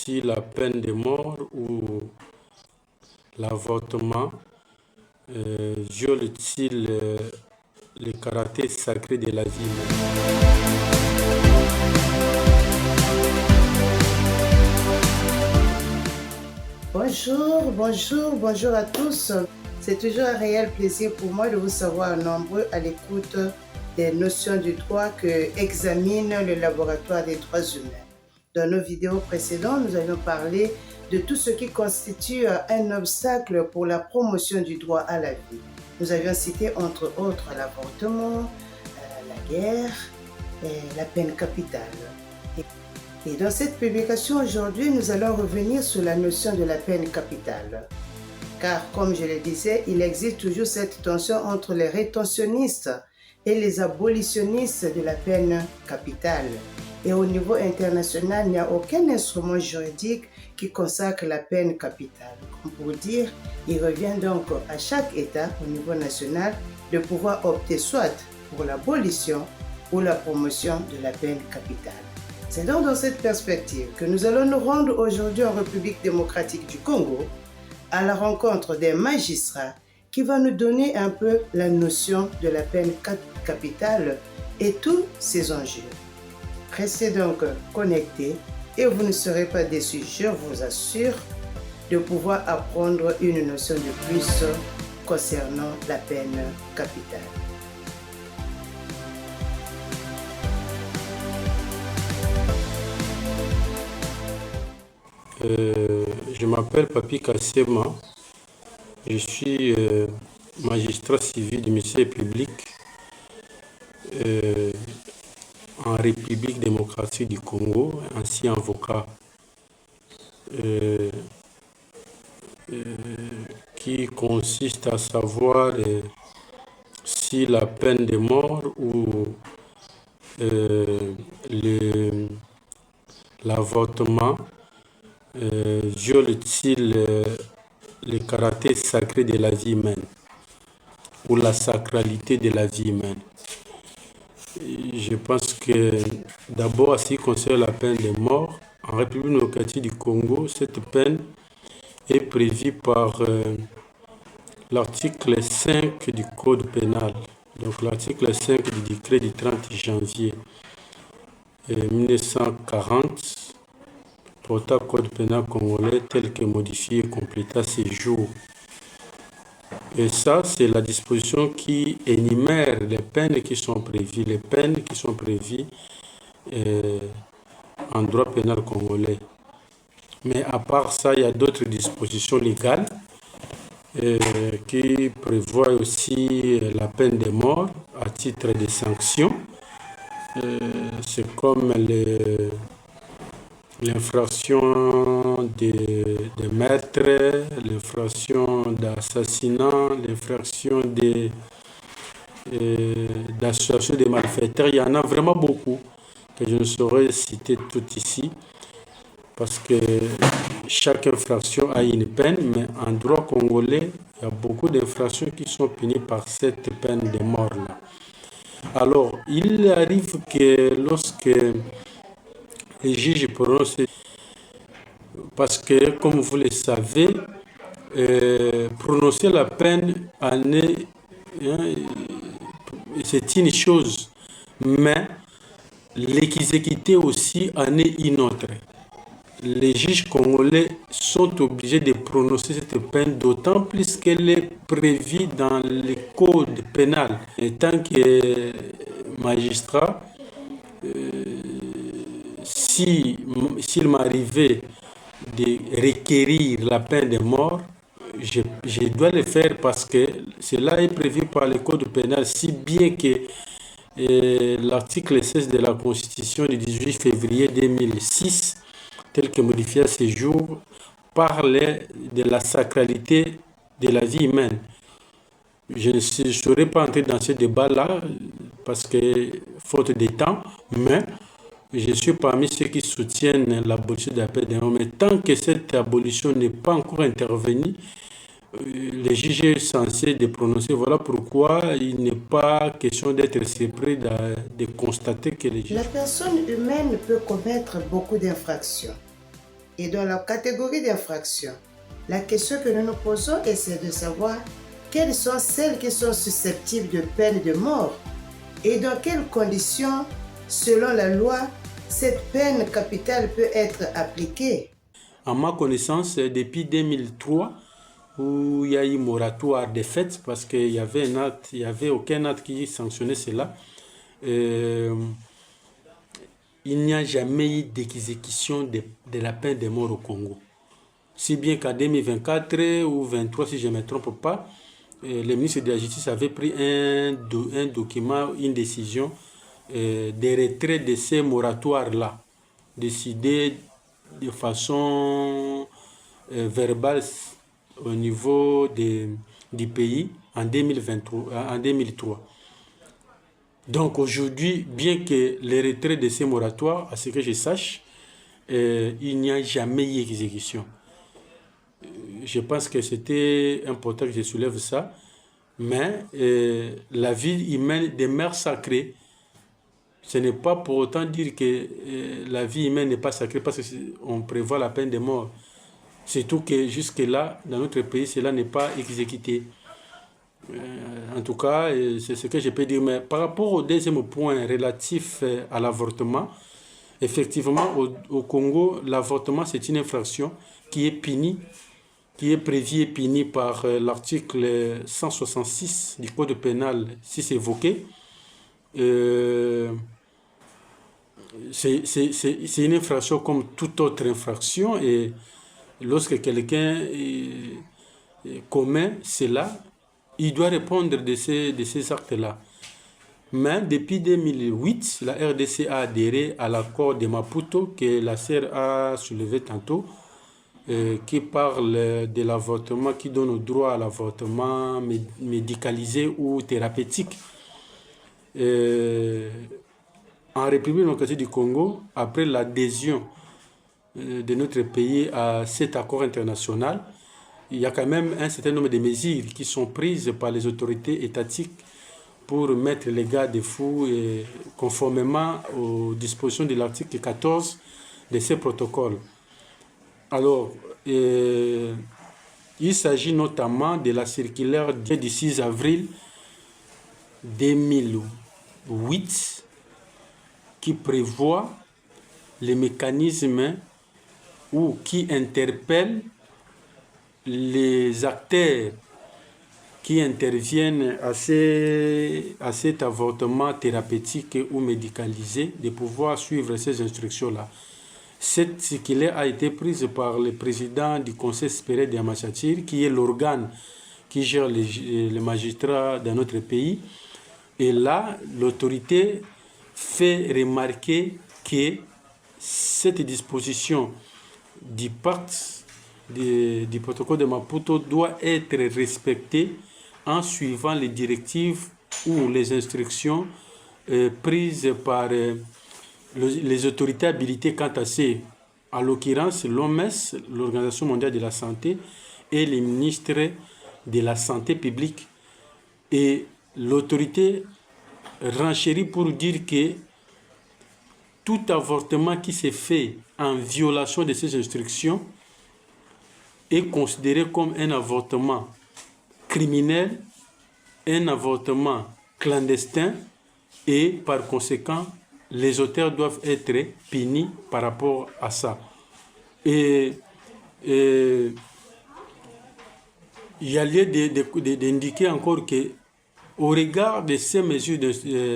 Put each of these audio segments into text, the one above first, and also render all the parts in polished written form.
si la peine de mort ou l'avortement viole-t-il le caractère sacré de la vie humaine. Bonjour à tous. C'est toujours un réel plaisir pour moi de vous savoir nombreux à l'écoute des notions du droit que examine le laboratoire des droits humains. Dans nos vidéos précédentes, nous avions parlé de tout ce qui constitue un obstacle pour la promotion du droit à la vie. Nous avions cité entre autres l'avortement, la guerre et la peine capitale. Et dans cette publication aujourd'hui, nous allons revenir sur la notion de la peine capitale. Car comme je le disais, il existe toujours cette tension entre les rétentionnistes et les abolitionnistes de la peine capitale. Et au niveau international, il n'y a aucun instrument juridique qui consacre la peine capitale. Comme pour dire, il revient donc à chaque État au niveau national de pouvoir opter soit pour l'abolition ou la promotion de la peine capitale. C'est donc dans cette perspective que nous allons nous rendre aujourd'hui en République démocratique du Congo à la rencontre des magistrats qui va nous donner un peu la notion de la peine capitale et tous ses enjeux. Restez donc connectés et vous ne serez pas déçus, je vous assure, de pouvoir apprendre une notion de plus concernant la peine capitale. Je m'appelle Papi Kassema, je suis magistrat civil du ministère public en République démocratique du Congo, ancien avocat qui consiste à savoir si la peine de mort ou l'avortement viole-t-il le caractère sacré de la vie humaine ou la sacralité de la vie humaine. Je pense que d'abord, en ce qui concerne la peine de mort, en République démocratique du Congo, cette peine est prévue par l'article 5 du Code pénal. Donc l'article 5 du décret du 30 janvier 1940 portant Code pénal congolais tel que modifié et complété à ces jours. Et ça, c'est la disposition qui énumère les peines qui sont prévues, en droit pénal congolais. Mais à part ça, il y a d'autres dispositions légales qui prévoient aussi la peine de mort à titre de sanction. C'est comme l'infraction de meurtre, l'infraction d'assassinat, l'infraction d'association de malfaiteurs. Il y en a vraiment beaucoup que je ne saurais citer toutes ici parce que chaque infraction a une peine, mais en droit congolais, il y a beaucoup d'infractions qui sont punies par cette peine de mort-là. Alors, il arrive que lorsque les juges prononcent, parce que, comme vous le savez, prononcer la peine c'est une chose, mais l'exécuter aussi en est une autre. Les juges congolais sont obligés de prononcer cette peine, d'autant plus qu'elle est prévue dans le code pénal. En tant que magistrat, s'il m'arrivait de requérir la peine de mort, je dois le faire parce que cela est prévu par le code pénal, si bien que l'article 16 de la Constitution du 18 février 2006, tel que modifié à ce jour, parlait de la sacralité de la vie humaine. Je ne saurais pas entrer dans ce débat-là parce que faute de temps, mais je suis parmi ceux qui soutiennent l'abolition de la peine de mort. Mais tant que cette abolition n'est pas encore intervenue, les juges sont censés de prononcer. Voilà pourquoi il n'est pas question d'être surpris de constater que les juges... La personne humaine peut commettre beaucoup d'infractions. Et dans la catégorie d'infraction, la question que nous nous posons est celle de savoir quelles sont celles qui sont susceptibles de peine de mort et dans quelles conditions, selon la loi, cette peine capitale peut être appliquée. À ma connaissance, depuis 2003, où il y a eu moratoire des faits, parce qu'il y avait un acte, il n'y avait aucun acte qui sanctionnait cela, il n'y a jamais eu d'exécution de la peine de mort au Congo. Si bien qu'en 2024 ou 2023, si je ne me trompe pas, le ministre de la Justice avait pris un document, une décision de retrait de ces moratoires-là, décidé de façon verbale au niveau du pays en 2003. Donc aujourd'hui, bien que le retrait de ces moratoires, à ce que je sache, il n'y a jamais eu exécution. Je pense que c'était important que je soulève ça, mais la vie humaine demeure sacrée. Ce n'est pas pour autant dire que la vie humaine n'est pas sacrée parce qu'on prévoit la peine de mort. Surtout que jusque-là, dans notre pays, cela n'est pas exécuté. En tout cas, c'est ce que je peux dire. Mais par rapport au deuxième point relatif à l'avortement, effectivement, au Congo, l'avortement, c'est une infraction qui est punie, qui est prévue et punie par l'article 166 du Code pénal, si c'est évoqué. C'est une infraction comme toute autre infraction et lorsque quelqu'un commet cela, il doit répondre de ces actes-là. Mais depuis 2008, la RDC a adhéré à l'accord de Maputo que la CER a soulevé tantôt, qui parle de l'avortement, qui donne le droit à l'avortement médicalisé ou thérapeutique. En République démocratique du Congo, après l'adhésion de notre pays à cet accord international, il y a quand même un certain nombre de mesures qui sont prises par les autorités étatiques pour mettre les garde-fous conformément aux dispositions de l'article 14 de ces protocoles. Alors, il s'agit notamment de la circulaire du 6 avril 2008 qui prévoit les mécanismes ou qui interpelle les acteurs qui interviennent à cet avortement thérapeutique ou médicalisé de pouvoir suivre ces instructions-là. Cette circulaire a été prise par le président du Conseil supérieur de Yamachachir, qui est l'organe qui gère les magistrats dans notre pays. Et là, l'autorité fait remarquer que cette disposition du pacte du protocole de Maputo doit être respectée en suivant les directives ou les instructions prises par les autorités habilitées quant à ces, à l'occurrence l'OMS, l'Organisation mondiale de la santé, et les ministres de la santé publique. Et l'autorité renchérit pour dire que tout avortement qui se fait en violation de ces instructions est considéré comme un avortement criminel, un avortement clandestin et par conséquent, les auteurs doivent être punis par rapport à ça. Et il y a lieu d'indiquer encore que au regard de ces mesures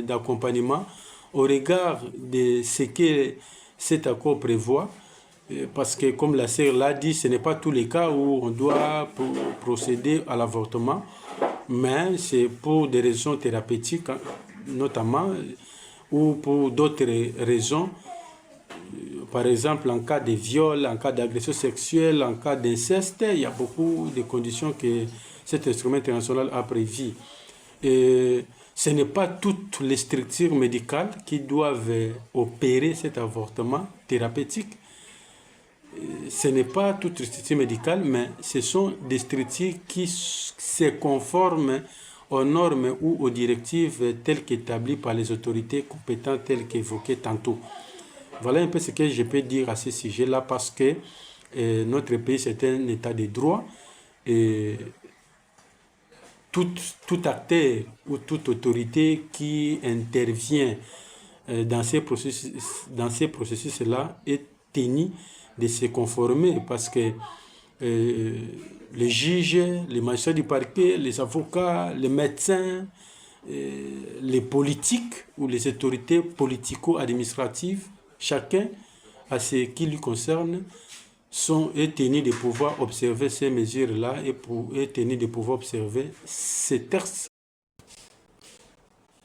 d'accompagnement, au regard de ce que cet accord prévoit, parce que comme la CER l'a dit, ce n'est pas tous les cas où on doit procéder à l'avortement, mais c'est pour des raisons thérapeutiques notamment, ou pour d'autres raisons, par exemple en cas de viol, en cas d'agression sexuelle, en cas d'inceste, il y a beaucoup de conditions que cet instrument international a prévues. Et ce n'est pas toutes les structures médicales qui doivent opérer cet avortement thérapeutique. Ce n'est pas toutes les structures médicales, mais ce sont des structures qui se conforment aux normes ou aux directives telles qu'établies par les autorités compétentes telles qu'évoquées tantôt. Voilà un peu ce que je peux dire à ce sujet-là parce que notre pays, c'est un état de droit et tout acteur ou toute autorité qui intervient dans ces processus-là est tenu de se conformer parce que les juges, les magistrats du parquet, les avocats, les médecins, les politiques ou les autorités politico-administratives, chacun à ce qui lui concerne, est tenu de pouvoir observer ces mesures-là et tenu de pouvoir observer ces textes.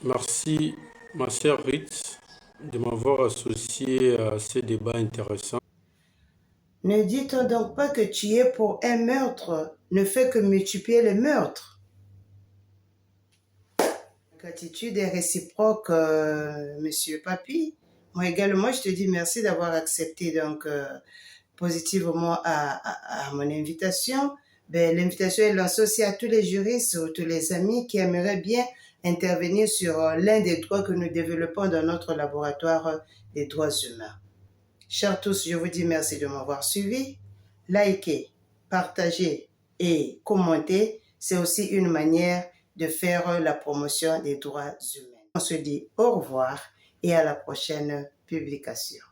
Merci, ma chère Ritz, de m'avoir associé à ce débat intéressant. Ne dit-on donc pas que tuer pour un meurtre ne fait que multiplier les meurtres? La gratitude est réciproque, Monsieur Papi. Moi également, je te dis merci d'avoir accepté donc positivement à mon invitation. Ben, l'invitation est lancée aussi à tous les juristes ou tous les amis qui aimeraient bien intervenir sur l'un des droits que nous développons dans notre laboratoire des droits humains. Chers tous, je vous dis merci de m'avoir suivi. Likez, partagez et commentez, c'est aussi une manière de faire la promotion des droits humains. On se dit au revoir et à la prochaine publication.